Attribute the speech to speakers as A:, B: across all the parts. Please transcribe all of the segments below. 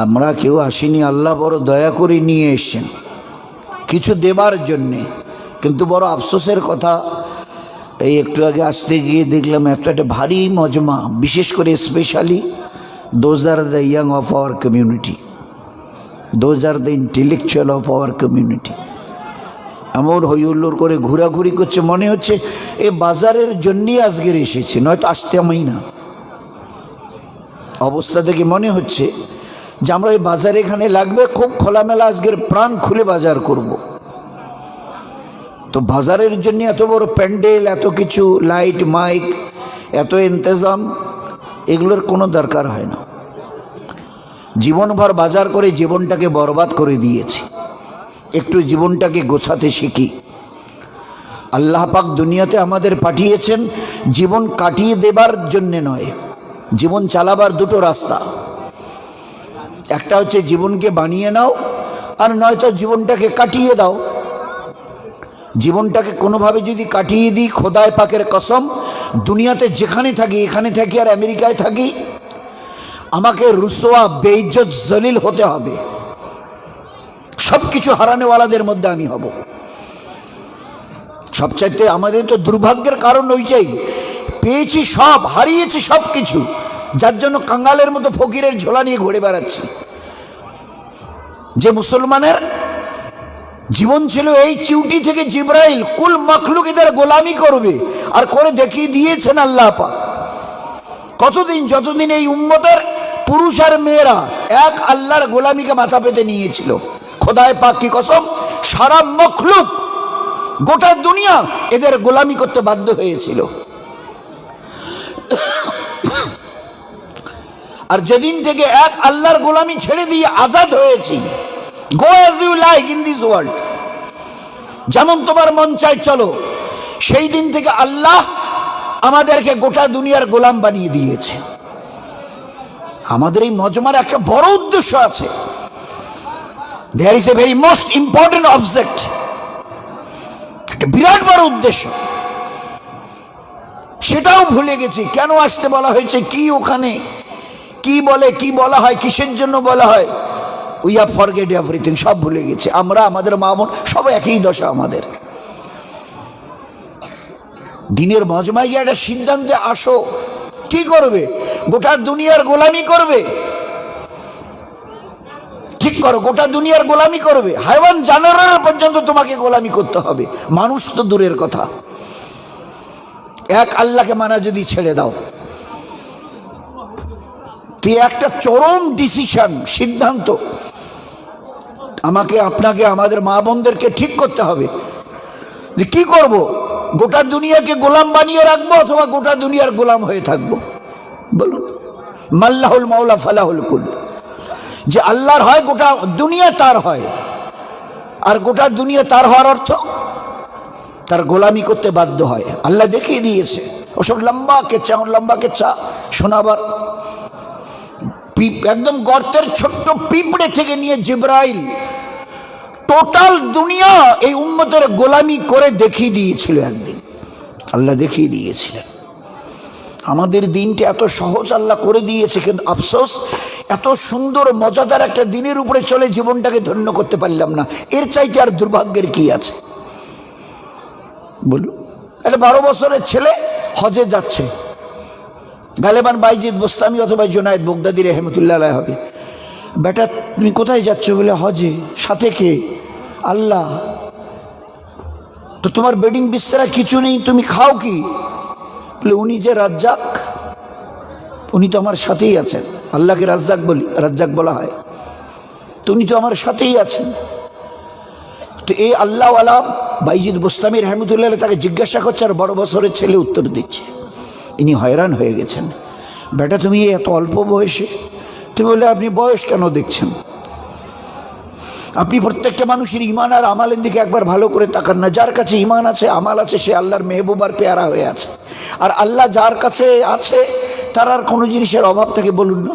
A: আমরা কেউ আসিনি, আল্লাহ বড় দয়া করে নিয়ে এসেছেন কিছু দেবার জন্যে। কিন্তু বড় আফসোসের কথা, এই একটু আগে আসতে গিয়ে দেখলাম একটা ভারী মজমা, বিশেষ করে specially those are the young of our community, those are the intellectual of our community, এমন হইহুল্লোড় করে ঘোরাঘুরি করছে, মনে হচ্ছে এ বাজারের জন্যই আজকের এসেছে, নয়তো আসতামই না। অবস্থা দেখে মনে হচ্ছে যে আমরা এই বাজার এখানে লাগবে, খুব খোলামেলা আজকের প্রাণ খুলে বাজার করব। তো বাজারের জন্য এত বড় প্যান্ডেল, এত কিছু লাইট মাইক, এত ইন্তজাম, এগুলোর কোনো দরকার হয় না। জীবনভর বাজার করে জীবনটাকে বরবাদ করে দিয়েছি। একটু জীবনটাকে গোছাতে শিখি। আল্লাহ পাক দুনিয়াতে আমাদের পাঠিয়েছেন জীবন কাটিয়ে দেবার জন্যে নয়, জীবন চালাবার দুটো রাস্তা। একটা হচ্ছে জীবনকে বানিয়ে নাও, আর নয়তো জীবনটাকে কাটিয়ে দাও। জীবনটাকে কোনোভাবে যদি কাটিয়ে দিই, খোদায় পাকের কসম, দুনিয়াতে যেখানে থাকি, এখানে থাকি আর আমেরিকায় থাকি, আমাকে রুসোয়া বেইজ্জত জলিল হতে হবে। সব কিছু হারানেওয়ালাদের মধ্যে আমি হব। সবচাইতে আমাদের তো দুর্ভাগ্যের কারণ ওইটাই, পেয়েছি সব, হারিয়েছি সব কিছু, যার জন্য কাঙ্গালের মতো ফকিরের ঝোলা নিয়ে ঘুরে বেড়াচ্ছি। যে মুসলমানের জীবন ছিল এই চিউটি থেকে জিব্রাইল কুল মখলুক এদের গোলামি করবে, আর করে দেখিয়ে দিয়েছেন আল্লাহ পাক। কতদিন, যতদিন এই উম্মতের পুরুষ আর মেয়েরা এক আল্লাহর গোলামিকে মাথা পেতে নিয়েছিল, খোদায় পাক কি কসম, সারা মখলুক, গোটা দুনিয়া এদের গোলামি করতে বাধ্য হয়েছিল। আর যেদিন থেকে এক আল্লাহর গোলামি ছেড়ে দিয়ে আজাদ হয়েছি, go as you like in this world, যেমন তোমার মন চায় চলো, সেই দিন থেকে আল্লাহ আমাদেরকে গোটা দুনিয়ার গোলাম বানিয়ে দিয়েছে। আমাদের এই মজমার একটা বড় উদ্দেশ্য আছে। There is a very most important object, একটা বিরাট বড় উদ্দেশ্য, সেটাও ভুলে গেছি। কেন আসতে বলা হয়েছে, কি ওখানে কি বলে, কি বলা হয়, কিসের জন্য বলা হয়, উই হ্যাভ ফরগেট এভরিথিং, সব ভুলে গেছি। আমরা, আমাদের মা বোন সব একই দশা আমাদের। দিনের মজমায় গিয়ে একটা সিদ্ধান্তে আসো, কি করবে? গোটা দুনিয়ার গোলামি করবে? ঠিক করো, গোটা দুনিয়ার গোলামি করবে? হাইওয়ান জানোয়ার পর্যন্ত তোমাকে গোলামি করতে হবে, মানুষ তো দূরের কথা। এক আল্লাহকে মানা যদি ছেড়ে দাও, একটা চরম ডিসিশন, সিদ্ধান্ত আমাকে, আপনাকে, আমাদের মা বোনদেরকে ঠিক করতে হবে যে কি করব, গোটা দুনিয়াকে গোলাম বানিয়ে রাখবো অথবা গোটা দুনিয়ার গোলাম হয়ে থাকবো? বলুন, মাল্লাহুল মাওলা ফালাহুল কুল, যে আল্লাহর হয় গোটা দুনিয়া তার হয়, আর গোটা দুনিয়া তার হওয়ার অর্থ তার গোলামি করতে বাধ্য হয়। আল্লাহ দেখিয়ে দিয়েছে। ওসব লম্বা কেচ্ছা, লম্বা কেচ্ছা শোনাবার, একদম গর্তের ছোট্ট পিঁপড়ে থেকে নিয়ে জিব্রাইল টোটাল দুনিয়া এই উম্মতের গোলামি করে দেখিয়ে দিয়েছিল একদিন। আল্লাহ দেখিয়ে দিয়েছিলেন। আমাদের দিনটা এত সহজ আল্লাহ করে দিয়েছে, কিন্তু আফসোস এত সুন্দর মজাদার একটা দিনের উপরে চলে জীবনটাকে ধন্য করতে পারলাম না। এর চাইতে আর দুর্ভাগ্যের কি আছে বলুন? একটা 12 বছরের ছেলে হজে যাচ্ছে, গালেবান বাইজিদ বোস্তামি অথবা জুনায়েদ বগদাদি রহমতুল্লাহ আলাইহি হবে। বেটা তুমি কোথায় যাচ্ছ? বলে হজে। সাথে কে? আল্লাহ। তো তোমার বেডিং বিস্তারা কিছু নেই, তুমি খাও কি? বলে উনি যে রাজ্জাক, উনি তো আমার সাথেই আছেন। আল্লাহকে রাজ্জাক বলি, রাজ্জাক বলা হয়, তো উনি তো আমার সাথেই আছেন। তো এই আল্লাহওয়ালা বাইজিদ বোস্তামি রহমতুল্লাহ তাকে জিজ্ঞাসা করছে, আর 12 বছরের ছেলে উত্তর দিচ্ছে। ইনি হয়রান হয়ে গেছেন। বেটা তুমি এত অল্প বয়সে? তুমি বলে আপনি বয়স কেন দেখছেন? আপনি প্রত্যেকটা মানুষের ইমান আর আমালের দিকে একবার ভালো করে তাকান না। যার কাছে ইমান আছে, আমাল আছে, সে আল্লাহর মেহবুব আর পেয়ারা হয়ে আছে। আর আল্লাহ যার কাছে আছে তার আর কোনো জিনিসের অভাব থাকে? বলুন না,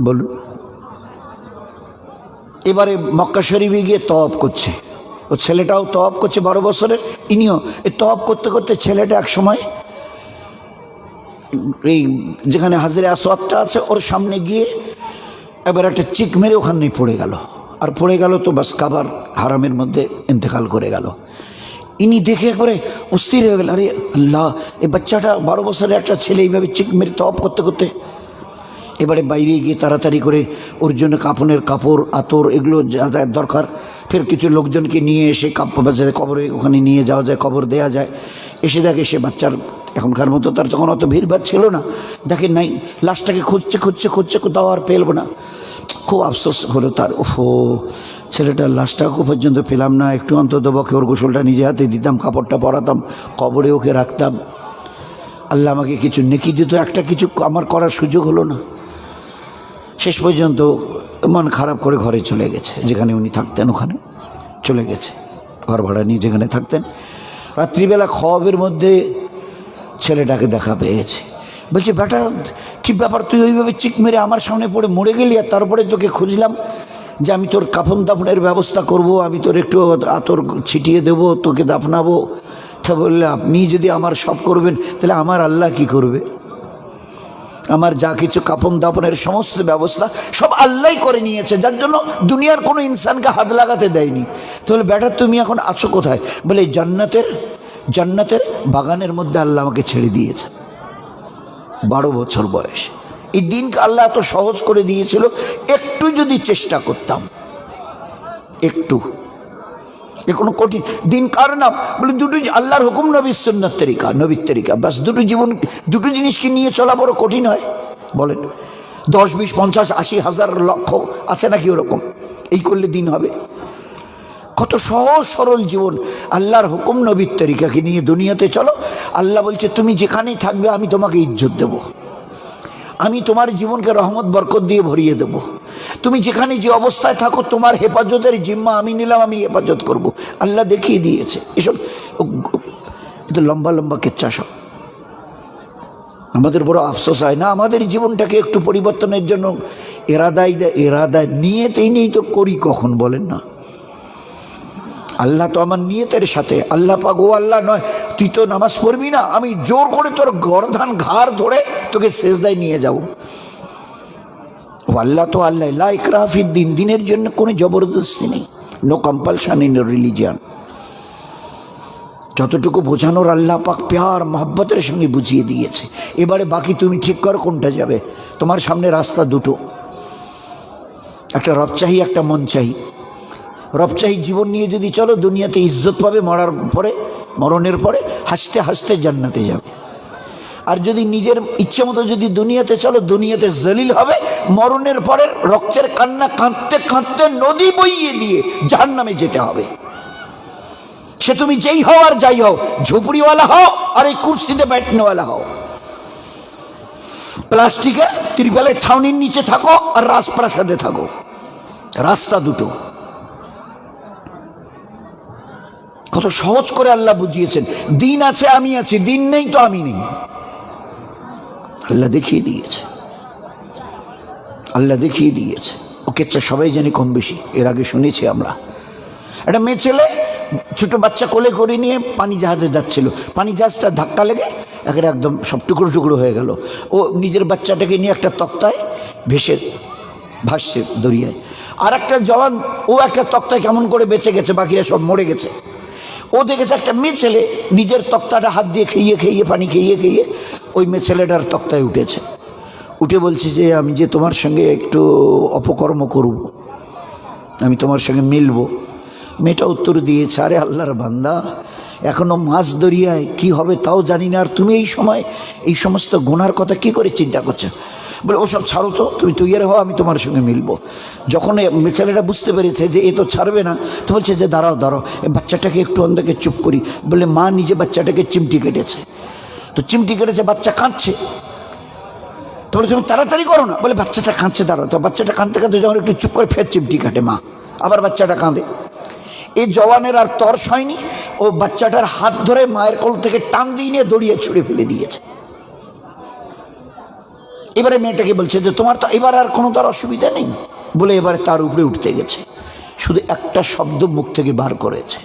A: বলুন। এবারে মক্কা শরীফে গিয়ে তওয়াব করছে, ও ছেলেটাও তওয়াব করছে 12 বছরের, ইনিও এই তওয়াব করতে করতে ছেলেটা এক সময় এই যেখানে হাজরে আসওয়াদটা আছে ওর সামনে গিয়ে এবার একটা চিক মেরে ওখানেই পড়ে গেল, আর পড়ে গেল তো বাস কাবার হারামের মধ্যে ইন্তেকাল করে গেল। ইনি দেখে একবারে অস্থির হয়ে গেল, আরে আল্লাহ, এই বাচ্চাটা 12 বছরের একটা ছেলে এইভাবে চিক মেরে তপ করতে করতে। এবারে বাইরে গিয়ে তাড়াতাড়ি করে ওর জন্য কাপড়ের কাপড়, আতর, এগুলো যা যা দরকার, ফের কিছু লোকজনকে নিয়ে এসে বাচ্চাদের কবরে ওখানে নিয়ে যাওয়া যায়, কবর দেওয়া যায়। এসে দেখে সে বাচ্চার, এখনকার মতো তার তখন অত ভিড়ভাড় ছিল না, দেখে নাই, লাশটাকে খুঁজছে কোথাও আর পেলব না। খুব আফসোস হলো তার, ওহো, ছেলেটার লাশটাকে পর্যন্ত পেলাম না। একটু অন্তত পক্ষে ওর গোসলটা নিজে হাতে দিতাম, কাপড়টা পরাতাম, কবরে ওকে রাখতাম, আল্লাহ আমাকে কিছু নেকি দিত, একটা কিছু আমার করার সুযোগ হলো না। শেষ পর্যন্ত মন খারাপ করে ঘরে চলে গেছে, যেখানে উনি থাকতেন ওখানে চলে গেছে, ঘর ভাড়া নিয়ে যেখানে থাকতেন। রাত্রিবেলা খোয়াবের মধ্যে ছেলেটাকে দেখা পেয়েছে, বলছে, বেটা কী ব্যাপার, তুই ওইভাবে চিক মেরে আমার সামনে পড়ে মরে গেলি, আর তারপরে তোকে খুঁজলাম যে আমি তোর কাফন দাফনের ব্যবস্থা করব, আমি তোর একটু আতর ছিটিয়ে দেবো, তোকে দাফনাবো। তা বললে, আপনি যদি আমার সব করবেন তাহলে আমার আল্লাহ কি করবে? আমার যা কিছু কাফন দাফনের সমস্ত ব্যবস্থা সব আল্লাহই করে নিয়েছে, যার জন্য দুনিয়ার কোনো ইনসানকে হাত লাগাতে দেয়নি। তাহলে বেটা তুমি এখন আছো কোথায়? বলে, জান্নাতের বাগানের মধ্যে আল্লাহ আমাকে ছেড়ে দিয়েছে। 12 বছর বয়স, এই দিনকে আল্লাহ এত সহজ করে দিয়েছিল, একটু যদি চেষ্টা করতাম, একটু, এ কোনো কঠিন দিন কার নাম? বলে, দুটো, আল্লাহর হুকুম, নবীর সুন্নাত তরিকা, নবীর তরিকা, ব্যাস দুটো জিনিসকে নিয়ে চলা বড় কঠিন হয়? বলেন, 10, 20, 50, 80, 1000 লক্ষ আছে নাকি ওরকম? এই করলে দিন হবে? কত সহজ সরল জীবন, আল্লাহর হুকুম, নবীর তরিকাকে নিয়ে দুনিয়াতে চলো। আল্লাহ বলছে, তুমি যেখানেই থাকবে আমি তোমাকে ইজ্জত দেব, আমি তোমার জীবনকে রহমত বরকত দিয়ে ভরিয়ে দেব। তুমি যেখানে যে অবস্থায় থাকো, তোমার হেফাজতের জিম্মা আমি নিলাম, আমি হেফাজত করব। আল্লাহ দেখিয়ে দিয়েছে। এসব লম্বা লম্বা কেচ্চা সব। আমাদের বড় আফসোস হয় না আমাদের জীবনটাকে একটু পরিবর্তনের জন্য এরাদায় নিয়েতেই নেই তো করি কখন? বলেন না। আল্লাহ তো আমার নিয়তের সাথে, আল্লাহ পাক, ও আল্লাহ নয়, তুই তো নামাজ পড়বি না, আমি জোর করে তোর গর্দান ঘাড় ধরে তোকে সেজদায় নিয়ে যাব। ও আল্লাহ তো আল্লাহ, লা ইকরাহা ফিদ্দিন, দিনের জন্য কোনো জবরদস্তি নেই, নো কম্পালশন ইন রিলিজিয়ান। যতটুকু বোঝানোর আল্লাহ পাক প্যার মহব্বতের সঙ্গে বুঝিয়ে দিয়েছে। এবারে বাকি তুমি ঠিক করো কোনটা যাবে। তোমার সামনে রাস্তা দুটো, একটা রব চাহি, একটা মন চাহি। রবচাহি জীবন নিয়ে যদি চলো, দুনিয়াতে ইজ্জত পাবে, মরণের পরে হাসতে হাসতে জান্নাতে যাবে। আর যদি নিজের ইচ্ছে মতো যদি দুনিয়াতে চলো, দুনিয়াতে জলিল হবে, মরণের পরে রক্তের কান্না কাঁদতে কাঁদতে নদী বইয়ে দিয়ে জাহান্নামে যেতে হবে। সে তুমি যেই হও আর যাই হও, ঝুপড়িওয়ালা হও আর এই কুর্সিতে बैठनेওয়ালা হও, প্লাস্টিকের ত্রিপলের ছাউনির নিচে থাকো আর রাজপ্রাসাদে থাকো, রাস্তা দুটো। কত সহজ করে আল্লাহ বুঝিয়েছেন। দিন আছে, আমি আছি, দিন নেই তো আমি নেই, আল্লাহ দেখিয়ে দিয়েছে, আল্লাহ দেখিয়ে দিয়েছে। ওকে সবাই জানি কম বেশি, এর আগে শুনেছি আমরা। একটা মেয়ে ছেলে ছোট বাচ্চা কোলে করে নিয়ে পানি জাহাজে যাচ্ছিল, পানি জাহাজটা ধাক্কা লেগে একদম সব টুকরো টুকরো হয়ে গেল। ও নিজের বাচ্চাটাকে নিয়ে একটা তক্তায় ভাসছে দরিয়ায়। আর একটা জওয়ান, ও একটা তক্তায় কেমন করে বেঁচে গেছে, বাকিরা সব মরে গেছে। ও দেখেছে একটা মেয়ে ছেলে নিজের তক্তাটা হাত দিয়ে খেয়ে পানি খেয়ে ওই মেয়ে ছেলেটার তক্তায় উঠেছে। উঠে বলছে যে, আমি যে তোমার সঙ্গে একটু অপকর্ম করব, আমি তোমার সঙ্গে মিলবো। মেয়েটা উত্তর দিয়েছে, আরে আল্লাহর বান্দা, এখনো মাছ দরিয়ায় কি হবে তাও জানি না, আর তুমি এই সময় এই সমস্ত গুনার কথা কি করে চিন্তা করছো? বলে, ওসব ছাড়ো তো, তুমি তৈরি হও, আমি তোমার সঙ্গে মিলবো। যখন ছেলেটা বুঝতে পেরেছে যে এ তো ছাড়বে না, তো বলছে যে দাঁড়াও, এই বাচ্চাটাকে একটু অন্ধকে চুপ করি। বলে, মা নিজে বাচ্চাটাকে চিমটি কেটেছে, তো চিমটি কেটেছে, বাচ্চা কাঁদছে। তাহলে তুমি তাড়াতাড়ি করো না। বলে, বাচ্চাটা কাঁদছে, দাঁড়াও। তো বাচ্চাটা কাঁদতে কাঁদতে যখন একটু চুপ করে ফের চিমটি কাটে মা, আবার বাচ্চাটা কাঁদে। এই জওয়ানের আর তর্স হয়নি, ও বাচ্চাটার হাত ধরে মায়ের কোল থেকে টান দিয়ে নিয়ে দড়িয়ে ছুঁড়ে ফেলে দিয়েছে। এবারে মেয়েটাকে বলছে যে, তোমার তো এবার আর কোনো তার অসুবিধা নেই। বলে এবারে তার উপরে উঠতে গেছে, শুধু একটা শব্দ মুখ থেকে বার করেছে,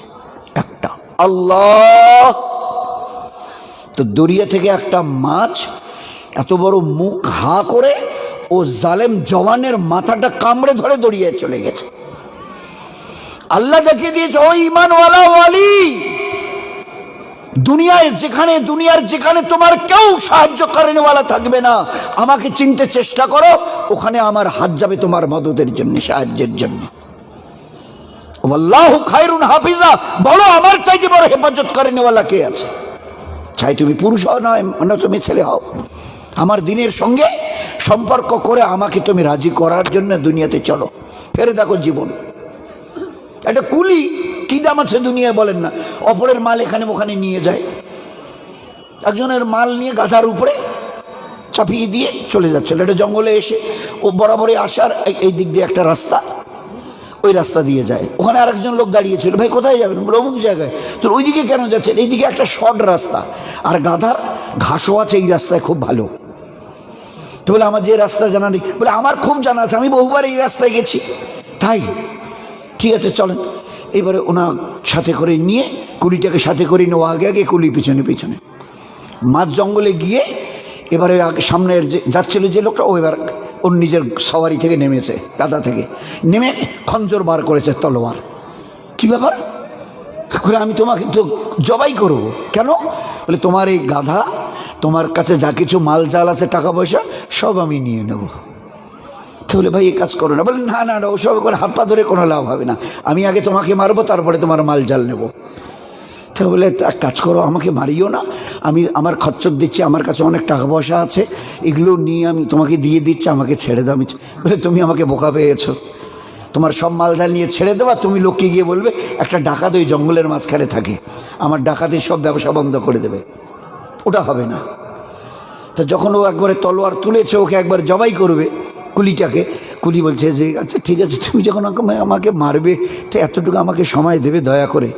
A: একটা, আল্লাহ। তো দরিয়া থেকে একটা মাছ এত বড় মুখ হা করে ও জালেম জওয়ানের মাথাটা কামড়ে ধরে দড়িয়ে চলে গেছে। আল্লাহ দেখিয়ে দিয়েছে ও ঈমানওয়ালা ওয়ালি, দুনিয়ার যেখানে তোমার কেউ সাহায্য করেনওয়ালা থাকবে না, আমাকে চিনতে চেষ্টা করো, ওখানে আমার হাত যাবে তোমার মদদের জন্য, সাহায্যের জন্য। আল্লাহু খায়রুন হাফিজা, বলো আমার চাইতে বড় হেফাজত করেনওয়ালা কে আছে? চাই তুমি পুরুষ হও নয় তুমি ছেলে হও, আমার দিনের সঙ্গে সম্পর্ক করে আমাকে তুমি রাজি করার জন্য দুনিয়াতে চলো। ফেরে দেখো জীবন একটা কুলি কি দাম আছে দুনিয়ায় বলেন না? অপরের মাল এখানে ওখানে নিয়ে যায়, একজনের মাল নিয়ে গাধার উপরে চাপিয়ে দিয়ে চলে যাচ্ছিল। এটা জঙ্গলে এসে ও বরাবরই আসার এই দিক দিয়ে একটা রাস্তা, ওই রাস্তা দিয়ে যায়। ওখানে আরেকজন লোক দাঁড়িয়েছিল, ভাই কোথায় যাবেন? বলে অমুক জায়গায়। তো ওইদিকে কেন যাচ্ছেন? এইদিকে একটা শর্ট রাস্তা, আর গাধার ঘাসও আছে এই রাস্তায় খুব ভালো। তো বলে আমার যে রাস্তা জানা নেই। বলে আমার খুব জানা আছে, আমি বহুবার এই রাস্তায় গেছি। তাই ঠিক আছে চলেন। এবারে ওনার সাথে করে নিয়ে কুলিটাকে সাথে করে নিয়ে ও আগে আগে, কুলি পিছনে পিছনে মাঝ জঙ্গলে গিয়ে এবারে সামনের যে যাচ্ছিল যে লোকটা, ও এবার ওর নিজের সওয়ারি থেকে নেমেছে, গাধা থেকে নেমে খঞ্জর বার করেছে, তলোয়ার। কি ব্যাপার? আমি তোমাকে তো জবাই করবো। কেন? বলে তোমার এই গাধা, তোমার কাছে যা কিছু মাল জাল আছে, টাকা পয়সা সব আমি নিয়ে নেব। তো বলে ভাই এই কাজ করো না। বলে না না না, ওসব করে হাত পা ধরে কোনো লাভ হবে না, আমি আগে তোমাকে মারবো, তারপরে তোমার মাল জাল নেব। তো বলে এক কাজ করো, আমাকে মারিও না, আমি আমার খচ্চর দিচ্ছি, আমার কাছে অনেক টাকা পয়সা আছে, এগুলো নিয়ে আমি তোমাকে দিয়ে দিচ্ছি, আমাকে ছেড়ে দাও। আমি বলে তুমি আমাকে বোকা পেয়েছো, তোমার সব মালজাল নিয়ে ছেড়ে দেওয়া, তুমি লোককে গিয়ে বলবে একটা ডাকাত ওই জঙ্গলের মাঝখানে থাকে, আমার ডাকাতের সব ব্যবসা বন্ধ করে দেবে, ওটা হবে না। তো যখন ও একবারে তলোয়ার তুলেছে, ওকে একবার জবাই করবে কুলিটাকে, কুলি বলছে যে আচ্ছা ঠিক আছে, তুমি যখন আমাকে মারবে তো এতটুকু আমাকে সময় দেবে দয়া করে,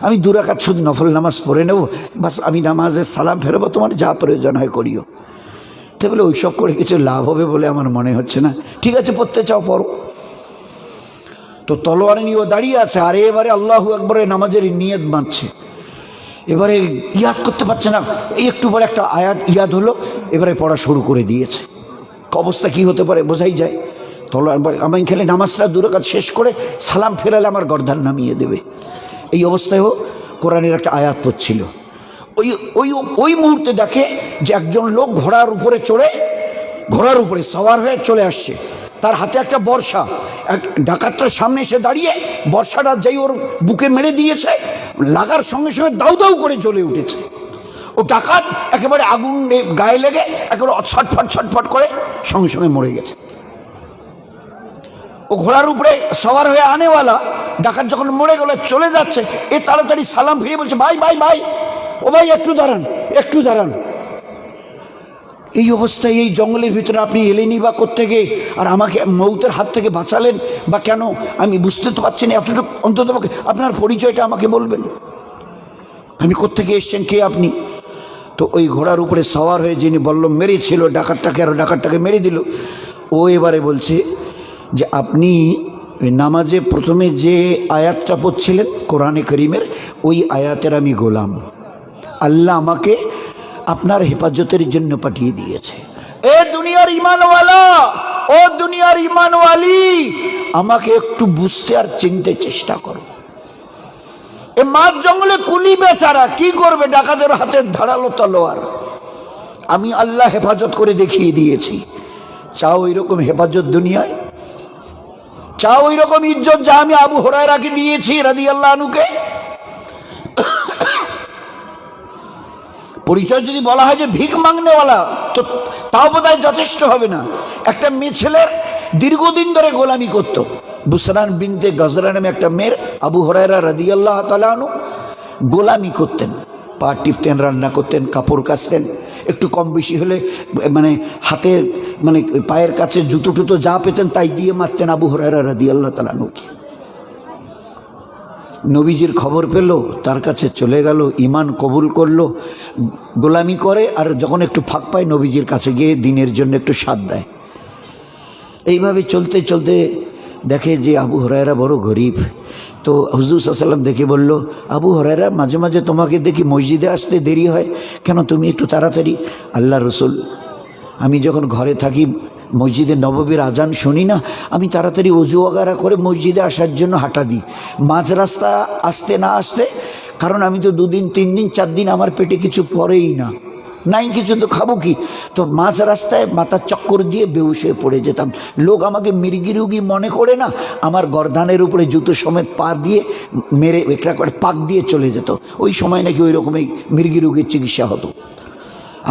A: আমি 2 রাকাত শুধু নফল নামাজ পড়ে নেব, বাস আমি নামাজের সালাম ফেরবো, তোমার যা প্রয়োজন হয় করিও। তো বলে ওইসব করে কিছু লাভ হবে বলে আমার মনে হচ্ছে না। ঠিক আছে পড়তে চাও পড়ো। তো তলোয়ার নিয়ে ও দাঁড়িয়ে আছে, আর এবারে আল্লাহু আকবরে নামাজের নিয়ত বাঁধছে। এবারে ইয়াদ করতে পারছে না, এই একটু পরে একটা আয়াত ইয়াদ হলো, এবারে পড়া শুরু করে দিয়েছে। অবস্থা কি হতে পারে বোঝাই যায়। তলোয়ার আমি খেলে নামাজটা 2 রাকাত শেষ করে সালাম ফেরালে আমার গর্দান নামিয়ে দেবে, এই অবস্থায়ও কোরআনের একটা আয়াত পড়ছিল। ওই মুহূর্তে দেখে যে একজন লোক ঘোড়ার উপরে সওয়ার হয়ে চলে আসছে, তার হাতে একটা বর্ষা। এক ডাকাতটার সামনে এসে দাঁড়িয়ে বর্ষাটা যেই ওর বুকে মেরে দিয়েছে, লাগার সঙ্গে সঙ্গে দাউ দাউ করে জ্বলে উঠেছে। ও ডাকাত একেবারে আগুন গায়ে লেগে একেবারে ছটফট করে সঙ্গে সঙ্গে মরে গেছে। ও ঘোড়ার উপরে সওয়ার হয়ে আনেওয়ালা ডাকাত যখন মরে গেল, চলে যাচ্ছে, এ তাড়াতাড়ি সালাম ফিরিয়ে বলছে ভাই ভাই ভাই, ও ভাই একটু দাঁড়ান। এই অবস্থায় এই জঙ্গলের ভিতরে আপনি এলেনই বা কোত্থেকে, আর আমাকে মৌতের হাত থেকে বাঁচালেন বা কেন আমি বুঝতে তো পারছি না। এতটুকু অন্তত আপনার পরিচয়টা আমাকে বলবেন, আমি কোত্থেকে এসছেন, কে আপনি? তো ওই ঘোড়ার উপরে সওয়ার হয়ে যিনি বল্লম মেরেছিল ডাকাতটাকে মেরে দিল, ও এবারে বলছে যে আপনি নামাজে প্রথমে যে আয়াতটা পড়ছিলেন কোরআনে করিমের, ওই আয়াতের আমি গোলাম, আল্লাহ আমাকে আপনার হেফাজতের জন্য পাঠিয়ে দিয়েছে। এ দুনিয়ার ঈমানওয়ালা, ও দুনিয়ার ঈমানওয়ালি, আমাকে একটু বুঝতে আর চিনতে চেষ্টা করো। এ মাঝ জঙ্গলে কুলি বেচারা কি করবে? ডাকাতের হাতে ধারালো তলোয়ার, আমি আল্লাহ হেফাজত করে দেখিয়ে দিয়েছি। চাও এরকম হেফাজত দুনিয়ায়? চাও ওই রকম ইজ্জত যা আমি আবু হুরায়রাকে দিয়েছি রাদিয়াল্লাহু আনহুকে? পরিচয় যদি বলা হয় যে ভিক মাংনেওয়ালা, তো তাও বোধহয় যথেষ্ট হবে না। একটা মেয়ে ছেলের দীর্ঘদিন ধরে গোলামি করতো, বুসরান বিনতে গজরা নামে একটা মেয়ের আবু হুরায়রা রাদিয়াল্লাহু তাআলা আনহু গোলামি করতেন, পা টিপতেন, রান্না করতেন, কাপড় কাচতেন, একটু কম বেশি হলে মানে হাতের মানে পায়ের কাছে জুতো টুতো যা পেতেন তাই দিয়ে মারতেন আবু হুরায়রা রাদিয়াল্লাহু তাআলা আনহুকে। নবীজির খবর পেল, তার কাছে চলে গেল, ঈমান কবুল করলো, গোলামি করে, আর যখন একটু ফাঁক পায় নবীজির কাছে গিয়ে দিনের জন্য একটু সাথ দেয়। এইভাবে চলতে চলতে দেখে যে আবু হুরায়রা বড় গরিব। তো হুজুর সাল্লাল্লাহু আলাইহি ওয়াসাল্লাম দেখে বলল, আবু হুরায়রা মাঝে মাঝে তোমাকে দেখি মসজিদে আসতে দেরি হয় কেন, তুমি একটু তাড়াতাড়ি। আল্লাহ রসুল, আমি যখন ঘরে থাকি মসজিদে নববীর আজান শুনি না, আমি তাড়াতাড়ি অজু আগারা করে মসজিদে আসার জন্য হাঁটা দিই। মাঝ রাস্তা আসতে না আসতে, কারণ আমি তো 2 দিন 3 দিন 4 দিন আমার পেটে কিছু পড়েই না, নাই কিছু, তো খাবো কি? তো মাঝ রাস্তায় মাথার চক্কর দিয়ে বেহুশ হয়ে পড়ে যেতাম। লোক আমাকে মৃগী রুগী মনে করে না, আমার গর্দানের উপরে জুতো সমেত পা দিয়ে মেরে একটা করে পাক দিয়ে চলে যেত। ওই সময় নাকি ওই রকমই মৃগী রোগীর চিকিৎসা হতো।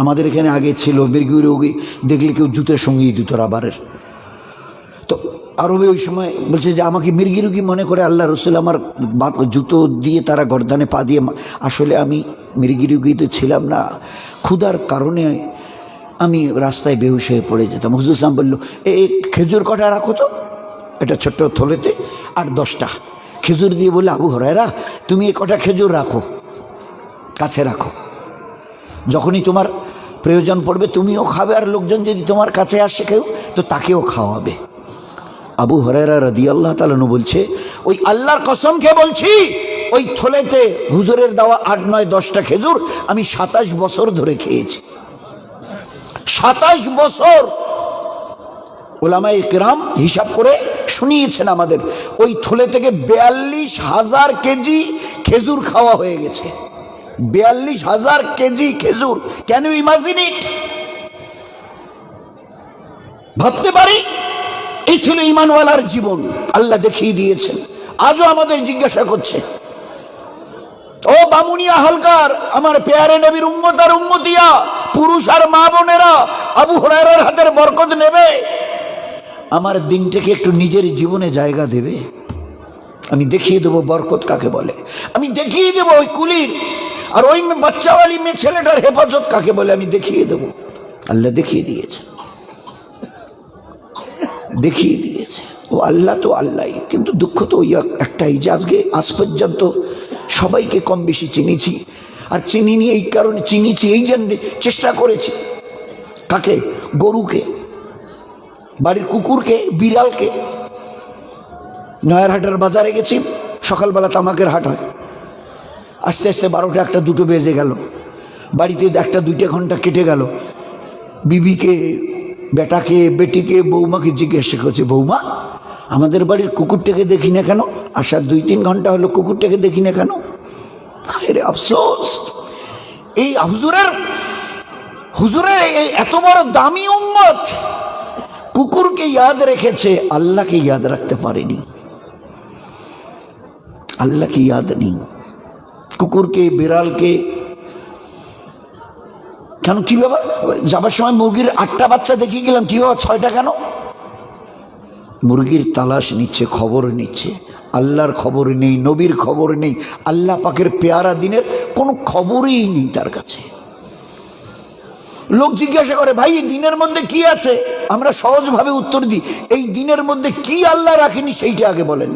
A: আমাদের এখানে আগে ছিল মৃগী রোগী দেখলে কেউ জুতোর সঙ্গেই দিত রাবারের। তো আরবে ওই সময় বলছে যে আমাকে মৃগী রোগী মনে করে আল্লাহ রসুল আমার জুতো দিয়ে তারা গর্দানে পা দিয়ে, আসলে আমি মৃগী রোগী তো ছিলাম না, ক্ষুধার কারণে আমি রাস্তায় বেহুশ হয়ে পড়ে যেতাম। হুজুর সাহেব বলল, এই খেজুর কটা রাখো তো, এটা ছোট্ট থলেতে 8-10টা খেজুর দিয়ে বলে, আবু হুরায়রা তুমি এ কটা খেজুর রাখো, কাছে রাখো, যখনই তোমার প্রয়োজন পড়বে তুমিও খাবে, আর লোকজন যদি তোমার কাছে আসে কেউ তো তাকেও খাওয়াবে। আবু হুরায়রা রাদিয়াল্লাহু তাআলা আনহু বলছে, ওই আল্লাহর কসম খেয়ে বলছি, ওই থলেতে হুজুরের দেওয়া 8-9-10টা খেজুর আমি 27 বছর ধরে খেয়েছি। 27 বছর উলামায়ে কেরাম হিসাব করে শুনিয়েছেন আমাদের, ওই থলে থেকে 42,000 কেজি খেজুর খাওয়া হয়ে গেছে। 42,000 কেজি খেজুর। Can you imagine it? ভাবতে পারি? এই ছিল ঈমানওয়ালার জীবন, আল্লাহ দেখিয়ে দিয়েছেন। আজও আমাদের জিজ্ঞাসা করছে, ও বামুনিয়া হালকার, আমার পেয়ারে নবীর উম্মত আর উম্মতিয়া, পুরুষ আর মা বোনেরা, আবু হুরায়রার হাতের বরকত নেবে? আমার দিনটাকে একটু নিজের জীবনে জায়গা দেবে? আমি দেখিয়ে দেবো বরকত কাকে বলে, আমি দেখিয়ে দেবো ওই কুলির আর ওই বাচ্চাওয়ালি মেয়ে ছেলেটার হেফাজত কাকে বলে, আমি দেখিয়ে দেবো। আল্লাহ দেখিয়ে দিয়েছে, দেখিয়ে দিয়েছে। ও আল্লাহ তো আল্লাহই, কিন্তু দুঃখ তো ওই একটাই যে আজ পর্যন্ত সবাইকে কম বেশি চিনেছি, আর চিনিনি এই কারণে, চিনেছি এই জন্য চেষ্টা করেছি। কাকে? গরুকে, বাড়ির কুকুরকে, বিড়ালকে। নয়ারহাটের বাজারে গেছি, সকালবেলা তামাকের হাট হয়, আস্তে আস্তে 12টা 1টা 2টো বেজে গেল, বাড়িতে 1-2 ঘন্টা কেটে গেল। বিবিকে, বেটাকে, বেটিকে, বৌমাকে জিজ্ঞাসা করছে, বৌমা আমাদের বাড়ির কুকুরটাকে দেখি না কেন? আসার 2-3 ঘন্টা হলো, কুকুরটাকে দেখি না কেন? আরে আফসোস, এই হুজুরের এই এত বড় দামি উম্মত কুকুরকে ইয়াদ রেখেছে, আল্লাহকে ইয়াদ রাখতে পারেনি। আল্লাহকে ইয়াদ নেই, কুকুরকে, বিড়ালকে। কেন, কি ব্যাপার? যাবার সময় মুরগির 8টা বাচ্চা দেখিয়ে গেলাম, কি ব্যাপার 6টা কেন? মুরগির তালাশ নিচ্ছে, খবর নিচ্ছে। আল্লাহর খবর নেই, নবীর খবর নেই, আল্লাহ পাকের পেয়ারা দিনের কোনো খবরই নেই তার কাছে। লোক জিজ্ঞাসা করে, ভাই এই দিনের মধ্যে কি আছে? আমরা সহজভাবে উত্তর দিই, এই দিনের মধ্যে কি আল্লাহ রাখেনি সেইটা আগে বলেন।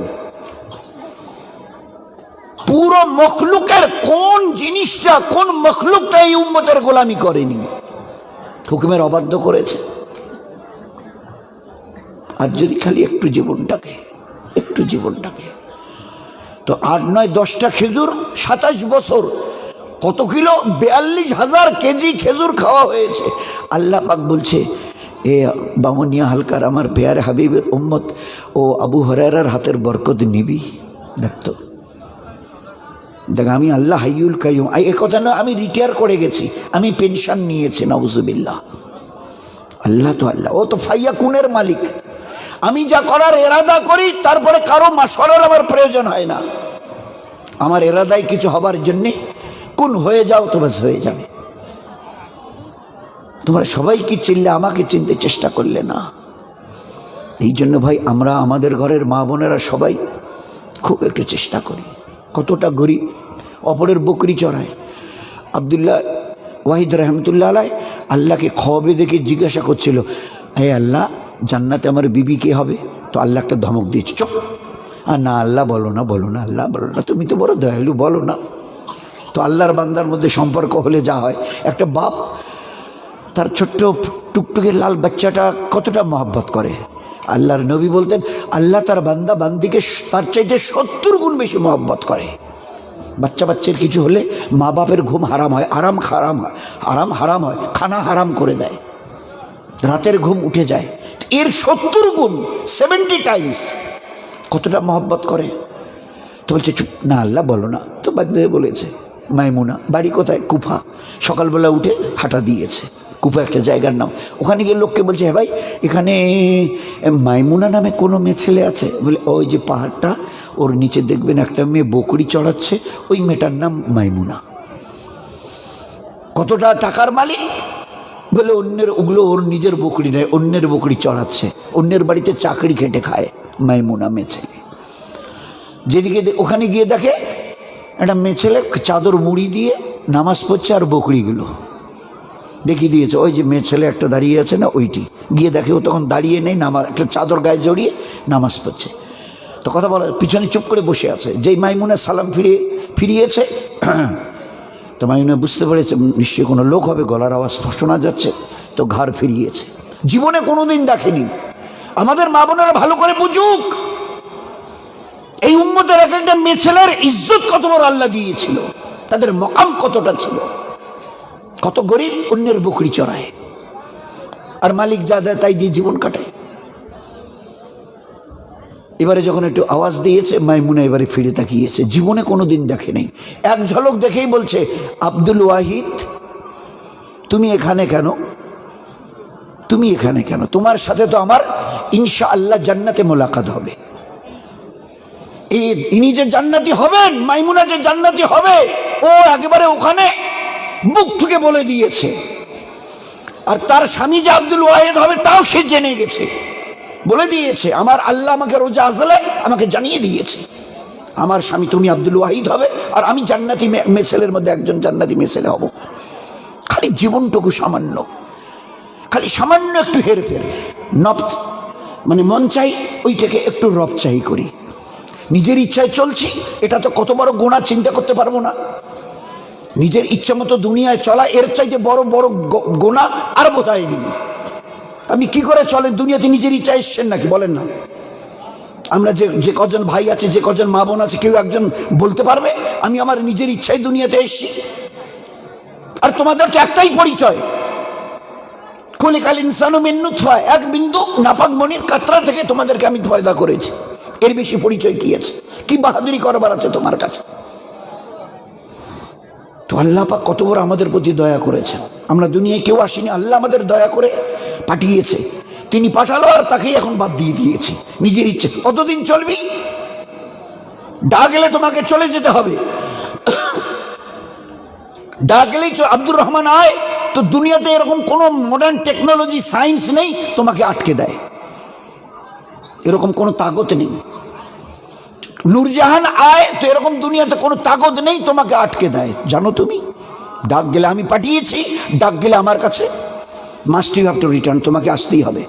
A: পুরো মখলুকের কোন জিনিসটা, কোন মখলুকটা এই উম্মতের গোলামি করেনি, হুকুমের অবাধ্য করেছে? আর যদি খালি একটু জীবনটাকে তো 8-9-10টা খেজুর 27 বছর, কত কিলো? 42,000 কেজি খেজুর খাওয়া হয়েছে। আল্লাহ পাক বলছে, এ বামুনিয়া হালকার আমার পেয়ারে হাবিবের উম্মত, ও আবু হুরায়রার হাতের বরকত নিবি? দেখতো, দেখ আমি আল্লাহ হাইয়ুল কাইয়ুম। এ কথা না, আমি রিটায়ার করে গেছি, আমি পেনশন নিয়েছি, নাউজুবিল্লাহ। আল্লাহ তো আল্লাহ, ও তো ফাইয়াকুনের মালিক। আমি যা করার এরাদা করি, তারপরে কারো মাশওয়ারার আমার প্রয়োজন হয় না। আমার এরাদায় কিছু হবার জন্যে কোন হয়ে যাও তো বাস হয়ে যাবে। তোমরা সবাই কি চিনলে, আমাকে চিনতে চেষ্টা করলে না। এই জন্য ভাই আমরা আমাদের ঘরের মা বোনেরা সবাই খুব একটু চেষ্টা করি। কতটা গরিব, অপরের বকরি চড়ায়। আব্দুল্লাহ ওয়াহিদ রহমতুল্লাহ আলাই আল্লাহকে খবে দেখে জিজ্ঞাসা করছিল, হে আল্লাহ জান্নাতে আমার বিবি কে হবে? তো আল্লাহ একটা ধমক দিয়েছে, চুপ। আর না, আল্লাহ বলো না, আল্লাহ বলো না, তুমি তো বড় দয়ালু, বলো না। তো আল্লাহর বান্দার মধ্যে সম্পর্ক হলে যা হয়, একটা বাপ তার ছোট্ট টুকটুকে লাল বাচ্চাটা কতটা মহব্বত করে। আল্লাহর নবী বলতেন, আল্লাহ তার বান্দা বান্দিকে তার চাইতে 70 গুণ বেশি মহব্বত করে। বাচ্চার কিছু হলে মা বাপের ঘুম হারাম হয়, হারাম হয়, খানা হারাম করে দেয়, রাতের ঘুম উঠে যায়। এর 70 গুণ, 70 টাইমস। কতটা মহব্বত করে। তো বলছে চুপ না, আল্লাহ বলো না। তো বাধ্য হয়ে বলেছে। মাইমুনা বাড়ি কোথায়? কুফা। সকালবেলা উঠে হাঁটা দিয়েছে। কুফা একটা জায়গার নাম। ওখানে গিয়ে লোককে বলছে, হ্যাঁ ভাই, এখানে মাইমুনা নামে কোনো মেয়ে ছেলে আছে? বলে ওই যে পাহাড়টা, ওর নিচে দেখবেন একটা মেয়ে বকরি চড়াচ্ছে, ওই মেয়েটার নাম মাইমুনা। কতটা টাকার মালিক? বলে অন্যের, ওগুলো ওর নিজের বকরি নেয়, অন্যের বকরি চড়াচ্ছে, অন্যের বাড়িতে চাকরি খেটে খায় মাইমুনা মেয়ে ছেলে। যেদিকে ওখানে গিয়ে দেখে একটা মেয়ে ছেলে চাদর মুড়ি দিয়ে নামাজ পড়ছে, আর বকরিগুলো দেখিয়ে দিয়েছে। ওই যে মেয়ে ছেলে একটা দাঁড়িয়ে আছে না, ওইটি। গিয়ে দেখে ও তখন দাঁড়িয়ে নেই, নামাজ, একটা চাদর গায়ে জড়িয়ে নামাজ পড়ছে। তো কথা বলা, পিছনে চুপ করে বসে আছে। যেই মাইমুনা সালাম ফিরিয়েছে, তো মাইমুনা বুঝতে পেরেছে নিশ্চয়ই কোনো লোক হবে, গলার আওয়াজ শোনা যাচ্ছে, তো ঘাড় ফিরিয়েছে। জীবনে কোনোদিন দেখেনি। আমাদের মা বোনেরা ভালো করে বুঝুক, এই উম্মতের এক একটা মেয়ে ছেলের ইজ্জত কত বড় আল্লাহ দিয়েছিল, তাদের মকাম কতটা ছিল। কত গরিব অন্যের বকরি চড়ায়, আর মালিক যা দেয় তাই দিয়ে জীবন কাটায়। এবারে যখন একটু আওয়াজ দিয়েছে, মাইমুনা এবারে ফিরে তাকিয়েছে। জীবনে কোনোদিন দেখে নেই। এক ঝলক দেখেই বলছে, আব্দুল ওয়াহিদ, তুমি এখানে কেন? তুমি এখানে কেন? তোমার সাথে তো আমার ইনশাআল্লাহ জান্নাতে মোলাকাত হবে। ইনি যে জান্নাতি হবেন, মাইমুনা যে জান্নাতি হবে, ও একেবারে ওখানে বুক থেকে বলে দিয়েছে। আর তার স্বামী যে আব্দুল ওয়াহিদ হবে, তাও সে জেনে গেছে, বলে দিয়েছে। আমার আল্লাহ আমাকে রোজা আসলে আমাকে জানিয়ে দিয়েছে, আমার স্বামী তুমি আব্দুল ওয়াহিদ হবে, আর আমি জান্নাতি মেয়ে ছেলের মধ্যে একজন জান্নাতি মেয়ে ছেলে হব। খালি জীবনটুকু সামান্য, খালি সামান্য একটু হেরফের, মানে মন চাই, ওইটাকে একটু রবচাহি করি। নিজের ইচ্ছায় চলছি, এটা তো কত বড় গুনাহ, চিন্তা করতে পারবো না। নিজের ইচ্ছা মতো দুনিয়ায় চলা, এর চাইতে বড় বড় গুনাহ আর বোধহয় নেই। আপনি কি করে চলেন? দুনিয়াতে নিজের ইচ্ছা এসছেন নাকি? বলেন না। আমরা যে কজন ভাই আছে, যে কজন মা বোন আছে, কেউ একজন বলতে পারবে আমি আমার নিজের ইচ্ছায় দুনিয়াতে এসছি? আর তোমাদের তো একটাই পরিচয়, খুলিকাল ইনসানু মিন নুতফা, এক বিন্দু নাপাক মনির কাতরা থেকে তোমাদেরকে আমি পয়দা করেছি। এর বেশি পরিচয় কি আছে? কি বাহাদুরি করবার আছে তোমার কাছে? তো আল্লাহ পাক কত বড় আমাদের প্রতি দয়া করেছেন। আমরা দুনিয়ায় কেউ আসিনি, আল্লাহ আমাদের দয়া করে পাঠিয়েছে। তিনি পাঠালো, আর তাকেই এখন বাদ দিয়ে দিয়েছি নিজের ইচ্ছে। কতদিন চলবি? ডাক গেলে তোমাকে চলে যেতে হবে। ডাক গেলেই আব্দুর রহমান আয়, তো দুনিয়াতে এরকম কোনো মডার্ন টেকনোলজি, সায়েন্স নেই তোমাকে আটকে দেয়, এরকম কোনো তাগত নেই। নূরজাহান আয়, তো এরকম দুনিয়াতে কোনো তাগত নেই তোমাকে আটকে দেয়। জানো তুমি, ডাক গেলে আমি পাঠিয়েছি, ডাক গেলে আমার কাছে, must you have to return, তোমাকে আসতেই হবে।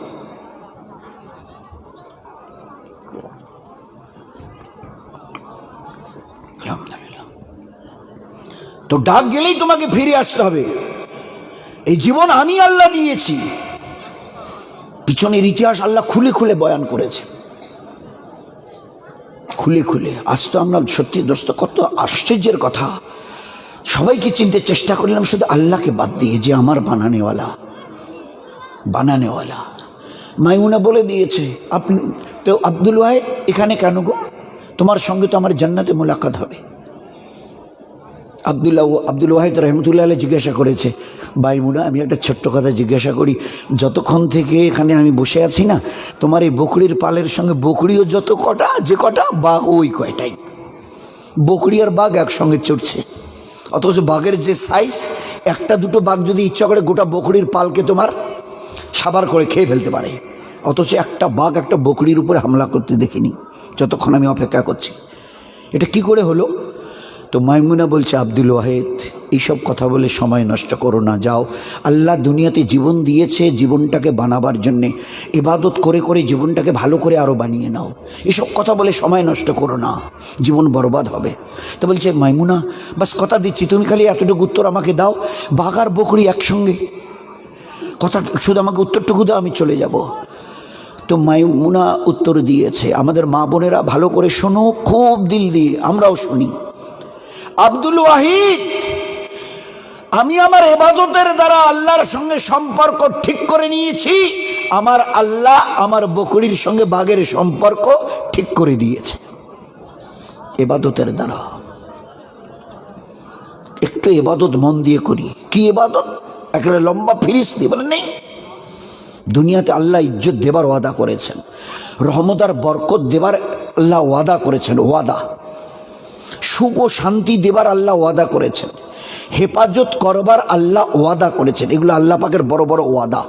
A: তো ডাক গেলেই তোমাকে ফিরে আসতে হবে। এই জীবন আমি আল্লাহ দিয়েছি। পিছনের ইতিহাস আল্লাহ খুলে খুলে বয়ান করেছে, খুলে খুলে। আজ তো আমরা সত্যি দোস্ত, কত আশ্চর্যের কথা। সবাইকে চিনতে চেষ্টা করলাম, শুধু আল্লাহকে বাদ দিয়ে, যে আমার বানানেওয়ালা। মাইমুনা বলে দিয়েছে, আপনি তো আব্দুল ওয়াহিদ এখানে কেন গো? তোমার সঙ্গে তো আমার জান্নাতে মোলাকাত হবে। আব্দুল ওয়াহিদ রহমতুল্লাহ আলাইহি জিজ্ঞাসা করেছে, মাইমুনা আমি একটা ছোট্ট কথা জিজ্ঞাসা করি, যতক্ষণ থেকে এখানে আমি বসে আছি না, তোমার এই বকরির পালের সঙ্গে বকরিও যত কটা, যে কটা, বাঘ ওই কয়টাই। বকরি আর বাঘ একসঙ্গে চড়ছে, অথচ বাঘের যে সাইজ, একটা দুটো বাঘ যদি ইচ্ছা করে গোটা বকরির পালকে তোমার সাবার করে খেয়ে ফেলতে পারে। অথচ একটা বাঘ একটা বকরির উপরে হামলা করতে দেখিনি যতক্ষণ আমি অপেক্ষা করছি। এটা কি করে হলো? তো মাইমুনা বলছে, আব্দুল ওয়াহিদ এইসব কথা বলে সময় নষ্ট করো না, যাও। আল্লাহ দুনিয়াতে জীবন দিয়েছে জীবনটাকে বানাবার জন্যে, ইবাদত করে করে জীবনটাকে ভালো করে আরও বানিয়ে নাও। এসব কথা বলে সময় নষ্ট করো না, জীবন বরবাদ হবে। তো বলছে, মাইমুনা বাস কথা দিচ্ছি, তুমি খালি এতটুকু উত্তর আমাকে দাও, বাঘ আর বকরি একসঙ্গে, কথা শুধু আমাকে উত্তরটুকু দাও, আমি চলে যাব। তো মাইমুনা উত্তর দিয়েছে। আমাদের মা বোনেরা ভালো করে শোনো, খুব দিল দিয়ে, আমরাও শুনি। আব্দুল ওয়াহিদ, আমি আমার ইবাদতের দ্বারা আল্লাহর সঙ্গে সম্পর্ক ঠিক করে নিয়েছি, আমার আল্লাহ আমার বকরির সঙ্গে বাঘের সম্পর্ক ঠিক করে দিয়েছে ইবাদতের দ্বারা। একটু ইবাদত মন দিয়ে করি। কি ইবাদত? একটা লম্বা ফিরিস্তি বলে নেই। দুনিয়াতে আল্লাহ ইজ্জত দেবার ওয়াদা করেছেন, রহমত আর বরকত দেবার আল্লাহ ওয়াদা করেছেন, ওয়াদা। সুখ ও শান্তি দেবার আল্লাহ ওয়াদা করেছেন, হেফাজত করবার আল্লাহ ওয়াদা করেছেন। এগুলো আল্লাহ পাকের বড় বড় ওয়াদা।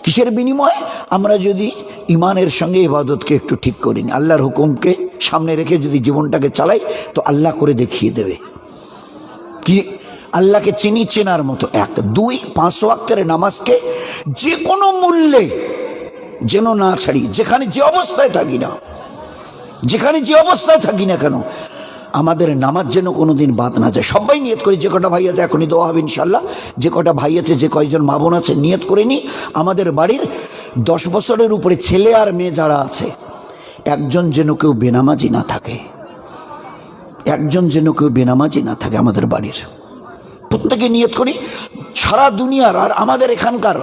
A: কিসের বিনিময়ে? আমরা যদি ইমানের সঙ্গে ইবাদতকে একটু ঠিক করি, আল্লাহর হুকুমকে সামনে রেখে যদি জীবনটাকে চালাই, তো আল্লাহ করে দেখিয়ে দেবে। কি? আল্লাহকে চিনি, চেনার মতো। এক। দুই, 5 ওয়াক্তের নামাজকে যে কোনো মূল্যে যেন না ছাড়ি। যেখানে যে অবস্থায় থাকি না, যেখানে যে অবস্থায় থাকি না কেন, আমাদের নামাজ যেন কোনোদিন বাদ না যায়। সবাই নিয়ত করি। যে কটা ভাই আছে, এখনই দোয়া হবে ইনশাল্লাহ। যে কটা ভাই আছে, যে কয়েকজন মা বোন আছে, নিয়ত করে নি আমাদের বাড়ির 10 বছরের উপরে ছেলে আর মেয়ে যারা আছে, একজন যেন কেউ বেনামাজি না থাকে। একজন যেন কেউ বেনামাজি না থাকে আমাদের বাড়ির। প্রত্যেকে নিয়ত করি। সারা দুনিয়ার আর আমাদের এখানকার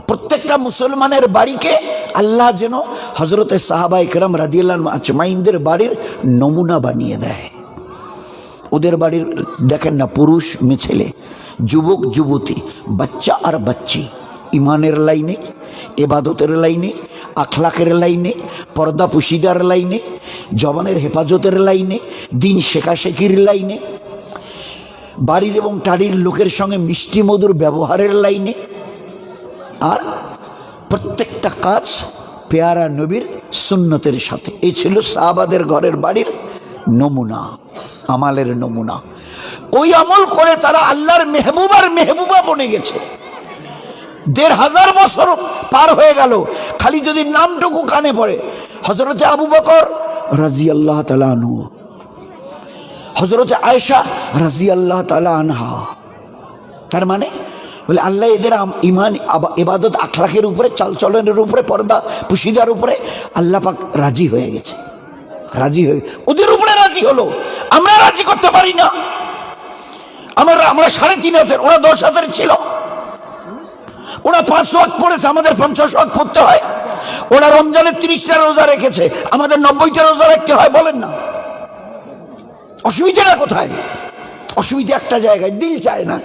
A: প্রত্যেকটা মুসলমানের বাড়িকে আল্লাহ যেন হজরতে সাহাবায়ে কেরাম রাদিয়াল্লাহু আজমাইনদের বাড়ির নমুনা বানিয়ে দেয়। ওদের বাড়ির দেখেন না, পুরুষ মেয়ে ছেলে, যুবক যুবতী, বাচ্চা আর বাচ্চি, ইমানের লাইনে, এবাদতের লাইনে, আখলাকের লাইনে, পর্দা পুশিদার লাইনে, জবানের হেফাজতের লাইনে, দিন শেখাশেখির লাইনে, বাড়ির এবং টাড়ির লোকের সঙ্গে মিষ্টি মধুর ব্যবহারের লাইনে, আর প্রত্যেকটা কাজ পেয়ারা নবীর সুন্নতের সাথে। এই ছিল সাহাবাদের ঘরের বাড়ির নমুনা, আমালের নমুনা। ওই আমল করে তারা আল্লাহর মেহবুবার মেহবুবা বনে গেছে। 1500 বছর পার হয়ে গেল, খালি যদি নামটুকু কানে পড়ে। হযরতে আবু বকর রাদিয়াল্লাহু তাআলা আনহু, হযরতে আয়েশা রাদিয়াল্লাহু তাআলা আনহা। তার মানে বলে আল্লাহ এদের ইমান, ইবাদত, আখলাকের উপরে, চালচলনের উপরে, পর্দা পুশিদার উপরে আল্লাহ পাক রাজি হয়ে গেছে। রাজি হয়ে ওদের উপরে রাজি হলো। আমরা রাজি করতে পারি না। আমরা 3.5 ওরা 10,000 ছিল। ওরা 5 ওয়াক্ত পড়েছে, আমাদের 50 ওয়াক্ত পড়তে হয়। ওরা রমজানের 30টা রোজা রেখেছে, আমাদের 90টা রোজা রাখতে হয়। বলেন না, অসুবিধাটা কোথায়? অসুবিধা একটা জায়গায়, দিল চায় না।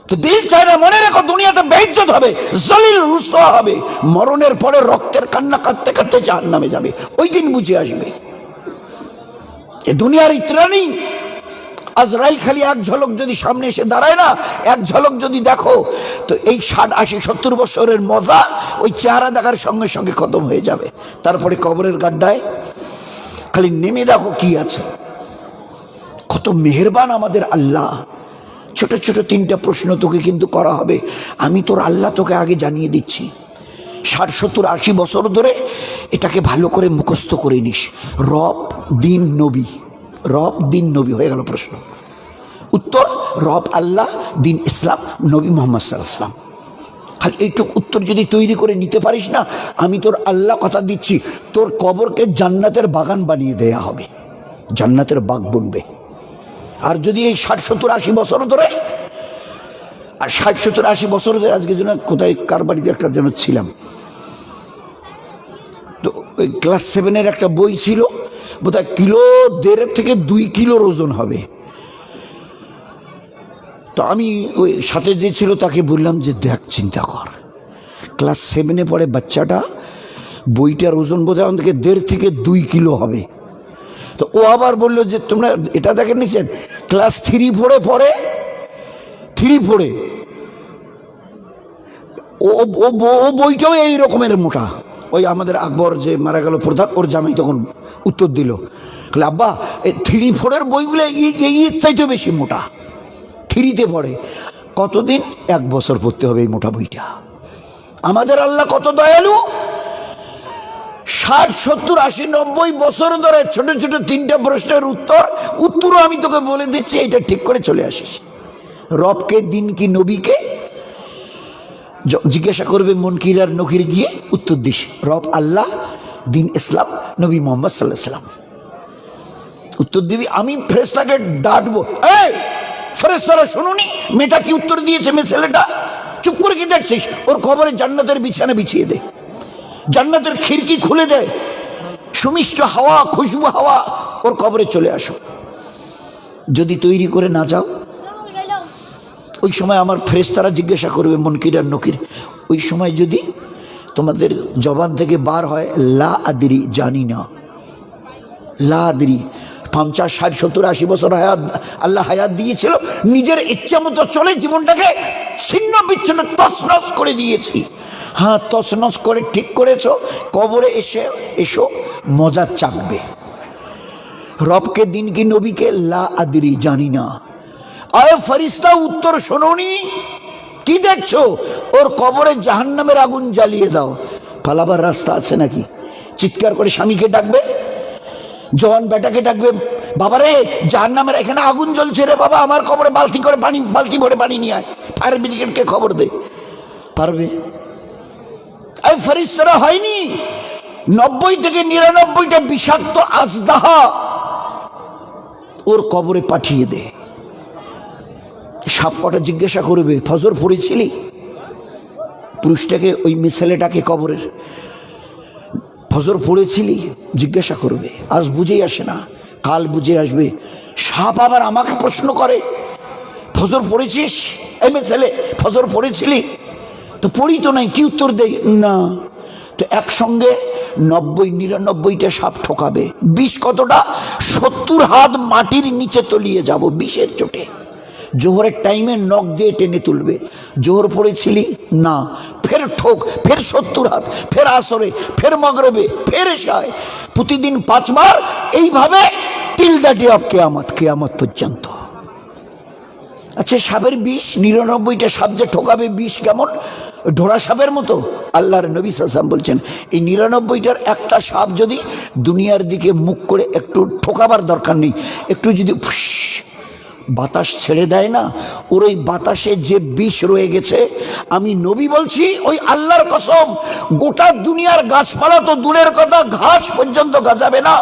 A: তো দিল চায় না, মনে রেখো, দুনিয়াতে বেইজ্জত হবে, জলিল রুসওয়া হবে, মরণের পরে রক্তের কান্না কাঁদতে কাঁদতে জাহান্নামে যাবে। ওই দিন বুঝে আসবে। এ দুনিয়ার ইতরা নেই। আজরাইল খালি এক ঝলক যদি সামনে এসে দাঁড়ায় না, এক ঝলক যদি দেখো, তো এই 60, 80, 70 বছরের মজা ওই চেহারা দেখার সঙ্গে সঙ্গে খতম হয়ে যাবে। তারপরে কবরের গাড্ডায় খালি নেমে দেখো কি আছে। কত মেহেরবান আমাদের আল্লাহ। ছোট ছোট 3টা প্রশ্ন তোকে কিন্তু করা হবে। আমি তোর আল্লাহ তোকে আগে জানিয়ে দিচ্ছি। 60, 70, 80 বছর ধরে এটাকে ভালো করে মুখস্থ করে নিস। রব, দিন, নবী। রব, দিন, নবী হয়ে গেল প্রশ্ন। উত্তর রব আল্লাহ, দিন ইসলাম, নবী মুহাম্মদ সাল্লাল্লাহু আলাইহি ওয়াসাল্লাম। খালি এইটুকু উত্তর যদি তৈরি করে নিতে পারিস না, আমি তোর আল্লাহ কথা দিচ্ছি, তোর কবরকে জান্নাতের বাগান বানিয়ে দেয়া হবে, জান্নাতের বাগ বুনবে। আর যদি এই 60, 70, 80 বছর ধরে, আর 60, 70, 80 বছর ধরে, আজকে যেন কোথায় কার বাড়িতে একটা যেন ছিলাম, তো ওই ক্লাস 7-এর একটা বই ছিল, বোধহয় 1.5 থেকে 2 কিলোর ওজন হবে। তো আমি ওই সাথে যে ছিল তাকে বললাম যে দেখ, চিন্তা কর, ক্লাস 7-এ পড়ে বাচ্চাটা, বইটার ওজন বোধহয় আমাদের 1.5 থেকে 2 কিলো হবে। তো ও আবার বললো যে তোমরা এটা দেখেন নিচ্ছেন, ক্লাস 3 পড়ে 3 পড়ে ও বইটাও এই রকমের মোটা। ওই আমাদের আকবর যে মারা গেল প্রধান, ওর জামাই তখন উত্তর দিল, আব্বা এই 3, 4-এর বইগুলো এই চাইতে বেশি মোটা। 3-তে পড়ে কতদিন? 1 বছর পড়তে হবে এই মোটা বইটা। আমাদের আল্লাহ কত দয়ালু। 60, 70, 80, 90 বছর ধরে ছোট ছোট 3টা প্রশ্নের উত্তরও আমি তোকে বলে দিচ্ছি, এটা ঠিক করে চলে আসিস। রবকে, দিন কি, নবীকে জিজ্ঞাসা করবে মুনকির আর নকির, গিয়ে উত্তর দিস রব আল্লাহ, দিন ইসলাম, নবী মুহাম্মদ সাল্লাল্লাহু আলাইহি ওয়াসাল্লাম। উত্তর দিবি। আমি ফেরেশতাকে ডাকবো, এই ফেরেশতারা শুনুনি মেয়েটা কি উত্তর দিয়েছে, মেয়ে ছেলেটা চুপ করে কি দেখছিস? ওর কবরে জান্নাতের বিছানা বিছিয়ে দে, জান্নাতের খিড়কি খুলে দে, সুমিষ্ট হাওয়া, খুশবু হাওয়া ওর কবরে চলে আসো। যদি তৈরি করে না যাও, ওই সময় আমার ফেরেশতারা জিজ্ঞাসা করবে মুনকির আর নকির, ওই সময় যদি তোমাদের জবান থেকে বার হয় লা আদরি, জানি না, লা আদরি, 50, 60, 70, 80 বছর হায়াত আল্লাহ হায়াত দিয়েছিল, নিজের ইচ্ছা মতো চলে জীবনটাকে ছিন্ন বিচ্ছিন্ন তছনছ করে দিয়েছি। হ্যাঁ, তছনছ করে ঠিক করেছো, কবরে এসো মজা চাকবে। রবকে দিন কি নবীকে লা আদরি, জানি না। আয় ফেরেশতা উত্তর শোনোনি, কি দেখছো? ওর কবরে জাহান্নামের আগুন জ্বালিয়ে দাও। পালাবার রাস্তা আছে নাকি? চিৎকার করে স্বামীকে ডাকবে, জওয়ান বেটাকে ডাকবে, বাবারে জাহান্নামের এখানে আগুন জ্বলছে রে বাবা, আমার কবরে বালতি ভরে পানি নিয়ে আয়, ফায়ার ব্রিগেডকে খবর দে। পারবে? এই ফেরেশতারা হয়নি 90 থেকে 99টা বিষাক্ত আজদাহা ওর কবরে পাঠিয়ে দে। সাপ কটা জিজ্ঞাসা করবে, ফজর পড়েছিলি? পুরুষটাকে, ওই ছেলেটাকে কবরের, ফজর পড়েছিলি? জিজ্ঞাসা করবে। আজ বুঝেই আসে না, কাল বুঝে আসবে। সাপ আবার আমাকে প্রশ্ন করে, ফজর পড়েছিস? এই ছেলে ফজর পড়েছিলি? তো পড়ি তো নাই, কি উত্তর দেই? না। তো একসঙ্গে 90-99টা সাপ ঠকাবে। বিষ কতটা? 70 হাত মাটির নিচে তলিয়ে যাব বিষের চোটে। জোহরের টাইমে নখ দিয়ে টেনে তুলবে, জোহর পড়েছিলি? না। ফের ঠোক, ফের 70 হাত, ফের আসরে, ফের মগরবে, ফের এশায়, প্রতিদিন 5 বার, এইভাবে টিল দ্য ডে অফ কিয়ামত, কিয়ামত পর্যন্ত। আচ্ছা, সাপের বিষ 99টা সাপ যে ঠকাবে, বিষ কেমন? ঢোড়া সাপের মতো? আল্লাহর নবী সাল্লাল্লাহু আলাইহি ওয়াসাল্লাম বলছেন, এই 99টার একটা সাপ যদি দুনিয়ার দিকে মুখ করে, একটু ঠকাবার দরকার নেই, একটু যদি বাতাস ছেড়ে দেয় না, ওর ওই বাতাসে যে বিষ রয়ে গেছে, আমি নবী বলছি, ওই আল্লাহর কসম, গোটা দুনিয়ার গাছপালা তো দূরের কথা, ঘাস পর্যন্ত গাজাবে না,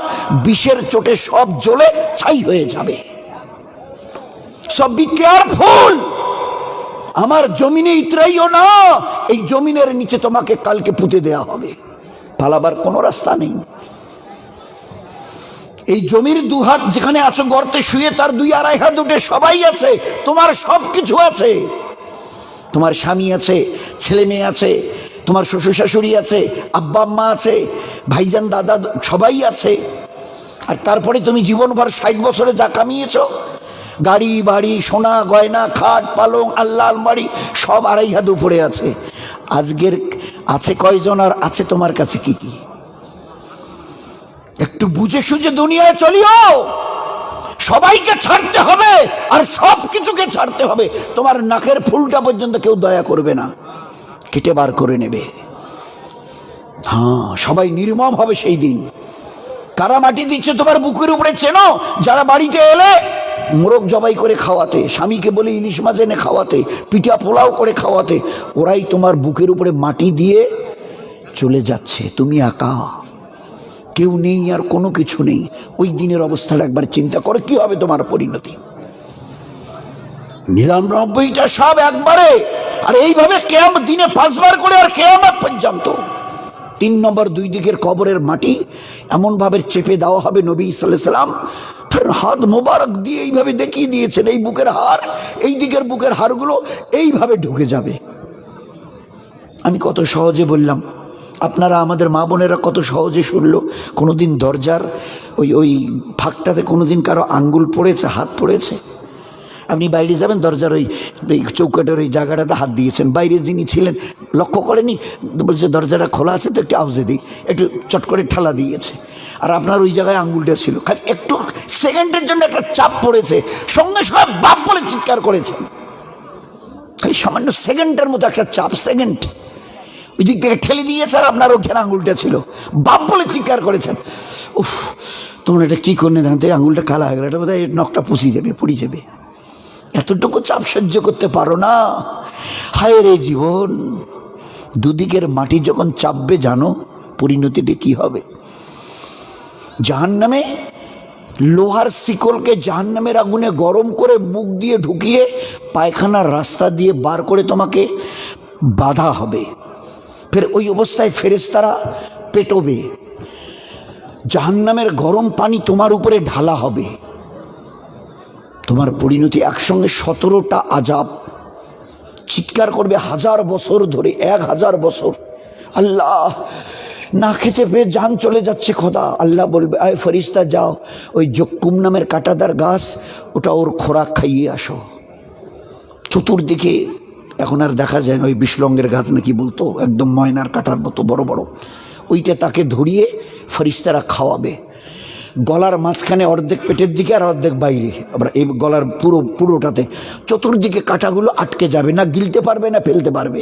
A: বিষের চোটে সব জ্বলে ছাই হয়ে যাবে। সব বি কেয়ারফুল, আমার জমিনে ইতরাইও না, এই জমিনের নিচে তোমাকে কালকে পুঁতে দেয়া হবে, পালাবার কোনো রাস্তা নেই। এই জমির 2 হাত যেখানে আছো, গর্তে শুয়ে, তার 2-2.5 হাত উঠে সবাই আছে, তোমার সব কিছু আছে, তোমার স্বামী আছে, ছেলে মেয়ে আছে, তোমার শ্বশুর শাশুড়ি আছে, আব্বা আম্মা আছে, ভাইজান দাদা সবাই আছে। আর তারপরে তুমি জীবনভর 60 বছরে যা কামিয়েছ, গাড়ি বাড়ি, সোনা গয়না, খাট পালং, আল্লাহ আলমারি, সব 2.5 হাত উপরে আছে। আজকের আছে কয়জন, আর আছে তোমার কাছে কি কি? একটু বুঝে সুঝে দুনিয়ায় চলিও। সবাইকে ছাড়তে হবে, আর সব কিছুকে ছাড়তে হবে। তোমার নাকের ফুলটা পর্যন্ত কেউ দয়া করবে না, কেটে বার করে নেবে। হ্যাঁ, সবাই নির্মম হবে সেই দিন। কারা মাটি দিচ্ছে তোমার বুকের উপরে চেনো? যারা বাড়িতে এলে মোরগ জবাই করে খাওয়াতে, স্বামীকে বলে ইলিশ মাছ এনে খাওয়াতে, পিঠা পোলাও করে খাওয়াতে, ওরাই তোমার বুকের উপরে মাটি দিয়ে চলে যাচ্ছে। তুমি একা, কেউ নেই, আর কোনো কিছু নেই। ওই দিনের অবস্থাটা একবার চিন্তা করো, কি হবে তোমার পরিণতি। 99টা সব একবারে, আর এইভাবে কিয়ামত দিনে 5 বার করে, আর কিয়ামত পর্যন্ত। 3 নম্বর, 2 দিকের কবরের মাটি এমনভাবে চেপে দেওয়া হবে। নবী সাল্লাল্লাহু আলাইহি ওয়াসাল্লাম তার হাত মোবারক দিয়ে এইভাবে দেখিয়ে দিয়েছেন, এই বুকের হাড়, এই দিকের বুকের হাড়গুলো এইভাবে ঢুকে যাবে। আমি কত সহজে বললাম, আপনারা আমাদের মা বোনেরা কত সহজে শুনলো। কোনোদিন দরজার ওই ফাঁকটাতে কোনোদিন কারো আঙ্গুল পড়েছে, হাত পড়েছে? আপনি বাইরে যাবেন, দরজার ওই চৌকাটের ওই জায়গাটাতে হাত দিয়েছেন, বাইরে যিনি ছিলেন লক্ষ্য করেনি, বলছে দরজাটা খোলা আছে তো একটু আউজে দিই, একটু চট করে ঠেলা দিয়েছে, আর আপনার ওই জায়গায় আঙ্গুলটা ছিল, খালি একটু সেকেন্ডের জন্য একটা চাপ পড়েছে, সঙ্গে সঙ্গে বাপ বলে চিৎকার করেছেন। খালি সামান্য সেকেন্ডের মতো একটা চাপ, সেকেন্ড, ওই দিক থেকে ঠেলে দিয়েছে, আর আপনার ওখানে আঙ্গুলটা ছিল, বাপ বলে চিৎকার করেছেন। উফ, তোমরা এটা কী করলে জানতে, আঙ্গুলটা কালা হয়ে গেল, এটা বোধহয় নখটা পুষি যাবে, পড়ে যাবে। এতটুকু চাপ সহ্য করতে পারো না? হায় রে জীবন, দুদিকের মাটি যখন চাপবে, জানো পরিণতিটা কি হবে? জাহান্নামে লোহার শিকলকে জাহান্নামের আগুনে গরম করে মুখ দিয়ে ঢুকিয়ে পায়খানার রাস্তা দিয়ে বার করে তোমাকে বাধা হবে। ফের ওই অবস্থায় ফেরেশতারা পেটবে, জাহান্নামের গরম পানি তোমার উপরে ঢালা হবে। তোমার পরিণতি একসঙ্গে 17টা আযাব। চিৎকার করবে 1000 বছর ধরে, 1000 বছর, আল্লাহ না খেতে পেয়ে জান চলে যাচ্ছে খোদা। আল্লাহ বলবে, আয় ফেরেশতা যাও, ওই জক্কুম নামের কাঁটাদার গাছ, ওটা ওর খোরাক খাইয়ে আসো। চতুর্দিকে এখন আর দেখা যায় না, ওই বিশলঙ্গের গাছ নাকি বলতো, একদম ময়নার কাঁটার মতো বড় বড়, ওইটা তাকে ধরিয়ে ফেরেশতারা খাওয়াবে। গলার মাঝখানে অর্ধেক পেটের দিকে আর অর্ধেক বাইরে, আবার এই গলার পুরোটাতে চতুর্দিকে কাঁটাগুলো আটকে যাবে, না গিলতে পারবে না ফেলতে পারবে।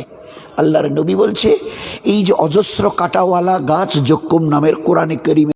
A: আল্লাহর নবী বলছে, এই যে অজস্র কাঁটাওয়ালা গাছ জক্কুম নামের, কোরআনে কারীমে